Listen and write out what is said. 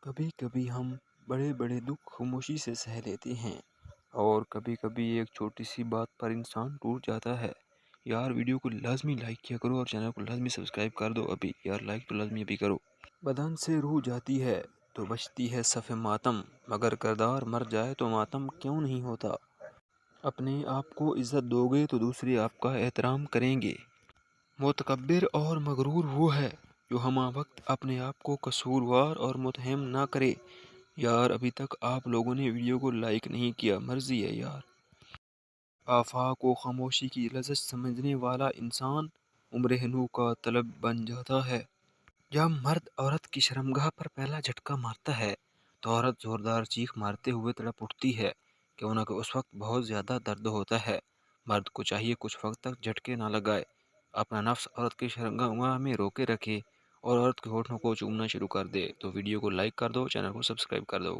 کبھی کبھی ہم بڑے بڑے دکھ خاموشی سے سہ لیتے ہیں اور کبھی کبھی ایک چھوٹی سی بات پر انسان ٹوٹ جاتا ہے۔ یار ویڈیو کو لازمی لائک کیا کرو اور چینل کو لازمی سبسکرائب کر دو ابھی، یار لائک تو لازمی ابھی کرو۔ بدن سے روح جاتی ہے تو بچتی ہے صف ماتم، مگر کردار مر جائے تو ماتم کیوں نہیں ہوتا۔ اپنے آپ کو عزت دو گے تو دوسرے آپ کا احترام کریں گے۔ متکبر اور مغرور وہ ہے جو ہمہ وقت اپنے آپ کو قصوروار اور متہم نہ کرے۔ یار ابھی تک آپ لوگوں نے ویڈیو کو لائک نہیں کیا، مرضی ہے یار۔ آفاق و خاموشی کی لذت سمجھنے والا انسان عمر نو کا طلب بن جاتا ہے۔ جب مرد عورت کی شرمگاہ پر پہلا جھٹکا مارتا ہے تو عورت زوردار چیخ مارتے ہوئے تڑپ اٹھتی ہے کیوں نہ کہ اس وقت بہت زیادہ درد ہوتا ہے۔ مرد کو چاہیے کچھ وقت تک جھٹکے نہ لگائے، اپنا نفس عورت کی شرمگاہ میں روکے رکھے اور عورت کے ہونٹوں کو چومنا شروع کر دے۔ تو ویڈیو کو لائک کر دو، چینل کو سبسکرائب کر دو۔